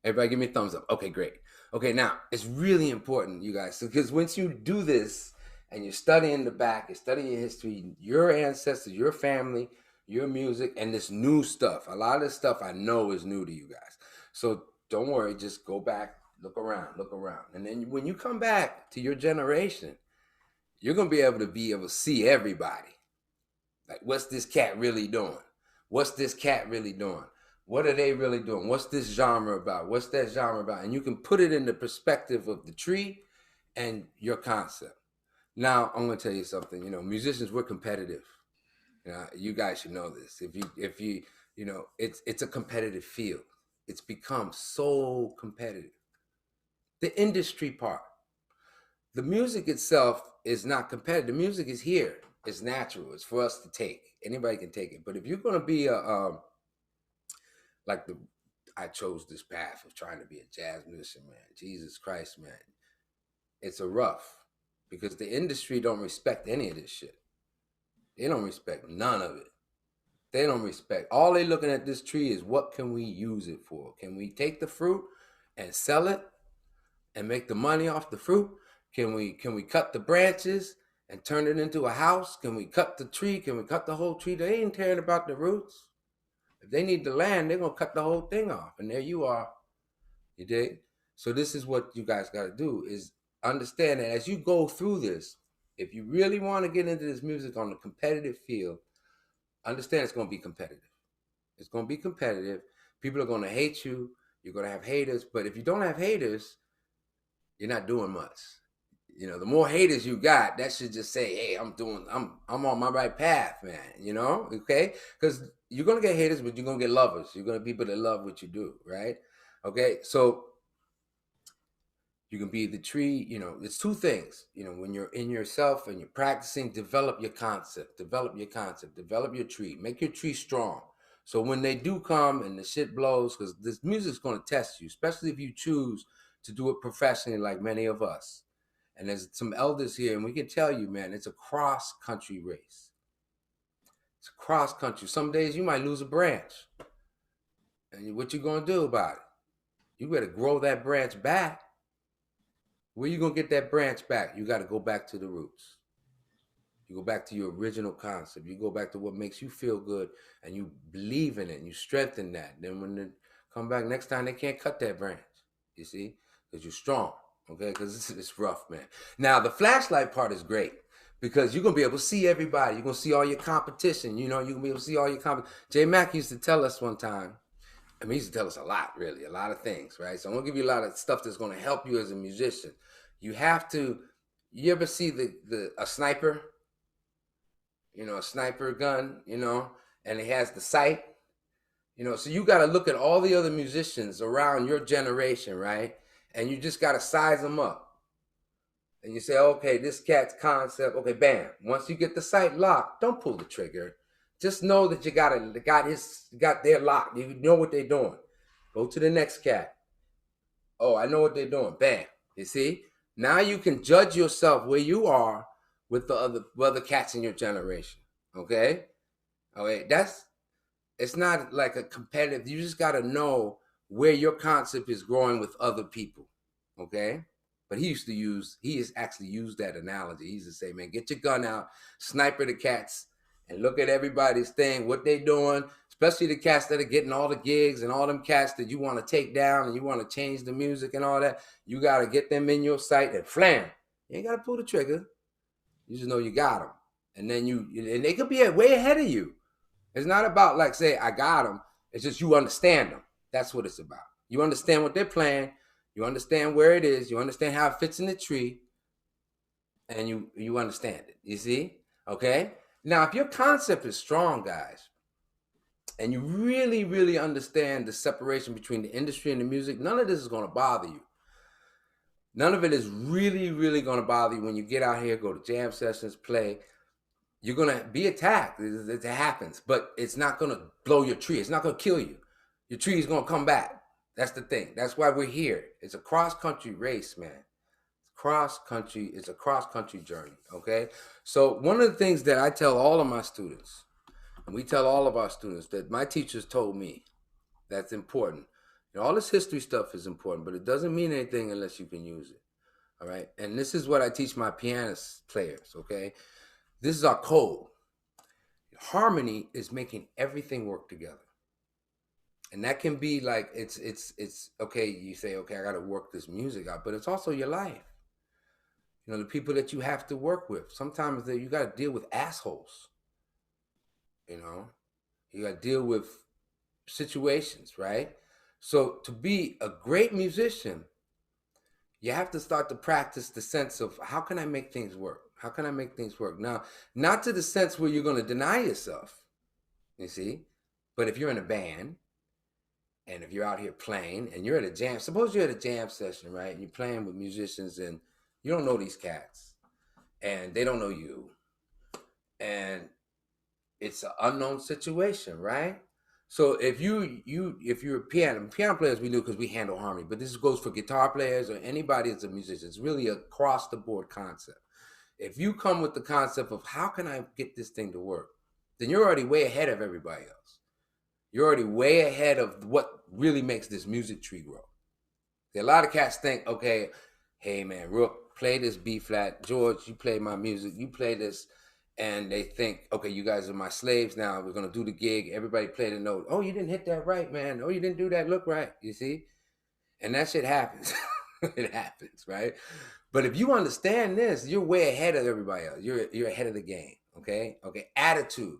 Everybody give me a thumbs up. Okay, great. Okay, now it's really important, you guys, because once you do this and you're studying the back, you're studying your history, your ancestors, your family, your music, and this new stuff. A lot of this stuff I know is new to you guys. So don't worry, just go back, look around. And then when you come back to your generation, you're gonna be able to see everybody. Like, what's this cat really doing? What's this cat really doing? What are they really doing? What's this genre about? What's that genre about? And you can put it in the perspective of the tree and your concept. Now, I'm going to tell you something. You know, musicians, we're competitive. You guys should know this. It's a competitive field. It's become so competitive. The industry part, the music itself is not competitive. The music is here. It's natural. It's for us to take. Anybody can take it. But if you're going to be like the I chose this path of trying to be a jazz musician, man. Jesus Christ, man. It's a rough because the industry don't respect any of this shit. They don't respect none of it. They don't respect. All they looking at this tree is what can we use it for? Can we take the fruit and sell it and make the money off the fruit? Can we cut the branches and turn it into a house? Can we cut the tree? Can we cut the whole tree? They ain't caring about the roots. If they need the land, they're gonna cut the whole thing off. And there you are. You dig? So this is what you guys gotta do is understand that as you go through this, if you really want to get into this music on the competitive field, understand it's gonna be competitive. It's gonna be competitive. People are gonna hate you. You're gonna have haters. But if you don't have haters, you're not doing much. You know, the more haters you got, that should just say, hey, I'm on my right path, man. You know, okay? Because you're gonna get haters, but you're gonna get lovers. You're gonna be people that love what you do, right? Okay, so you can be the tree. You know, it's two things. You know, when you're in yourself and you're practicing, develop your concept, develop your tree, make your tree strong. So when they do come and the shit blows, because this music's gonna test you, especially if you choose to do it professionally, like many of us. And there's some elders here, and we can tell you, man, it's a cross country race. It's cross country. Some days you might lose a branch, and what you gonna do about it? You better grow that branch back. Where you gonna get that branch back? You got to go back to the roots. You go back to your original concept. You go back to what makes you feel good, and you believe in it, and you strengthen that. Then when they come back next time, they can't cut that branch. You see, because you're strong. Okay, because it's rough, man. Now the flashlight part is great because you're gonna be able to see everybody. You're gonna see all your competition. You know, you're gonna be able to see all your comp. Jay Mack used to tell us one time. I mean, he used to tell us a lot, really, a lot of things, right? So I'm gonna give you a lot of stuff that's gonna help you as a musician. You have to. You ever see the a sniper? You know, a sniper gun. You know, and it has the sight. You know, so you got to look at all the other musicians around your generation, right? And you just got to size them up. And you say, okay, this cat's concept, okay, bam. Once you get the sight locked, don't pull the trigger. Just know that you got their locked. You know what they're doing. Go to the next cat. Oh, I know what they're doing. Bam. You see? Now you can judge yourself where you are with the other cats in your generation. Okay? Okay, that's it's not like a competitive. You just got to know where your concept is growing with other people. Okay. But he has actually used that analogy. He used to say, man, get your gun out, sniper the cats, and look at everybody's thing, what they doing, especially the cats that are getting all the gigs and all them cats that you want to take down and you want to change the music and all that. You got to get them in your sight and flam. You ain't got to pull the trigger. You just know you got them. And then and they could be way ahead of you. It's not about like say I got them. It's just you understand them. That's what it's about. You understand what they're playing. You understand where it is. You understand how it fits in the tree, and you understand it. You see? Okay. Now, if your concept is strong, guys, and you really really understand the separation between the industry and the music, none of this is going to bother you. None of it is really really going to bother you when you get out here, go to jam sessions, play. You're gonna be attacked. It happens, but it's not gonna blow your tree. It's not gonna kill you. Your tree is gonna come back. That's the thing. That's why we're here. It's a cross country race, man. Cross country. It's a cross country journey. Okay. So one of the things that I tell all of my students, and we tell all of our students that my teachers told me that's important. You know, all this history stuff is important, but it doesn't mean anything unless you can use it. All right. And this is what I teach my pianist players. Okay. This is our code. Harmony is making everything work together. And that can be like it's okay, you say, okay, I gotta work this music out, but it's also your life. You know, the people that you have to work with. Sometimes you gotta deal with assholes, you know. You gotta deal with situations, right? So to be a great musician, you have to start to practice the sense of how can I make things work? How can I make things work? Now, not to the sense where you're going to deny yourself, you see, but if you're in a band and if you're out here playing and you're at a jam, suppose you're at a jam session, right? And you're playing with musicians and you don't know these cats and they don't know you. And it's an unknown situation, right? So if you're a piano players, we do because we handle harmony, but this goes for guitar players or anybody that's a musician. It's really a across the board concept. If you come with the concept of how can I get this thing to work, then you're already way ahead of everybody else. You're already way ahead of what really makes this music tree grow. A lot of cats think, okay, hey man, Rook, play this B flat. George, you play my music. You play this. And they think, okay, you guys are my slaves now. We're going to do the gig. Everybody play the note. Oh, you didn't hit that right, man. Oh, you didn't do that look right. You see? And that shit happens. It happens, right? But if you understand this, you're way ahead of everybody else. You're ahead of the game, okay? Okay, attitude.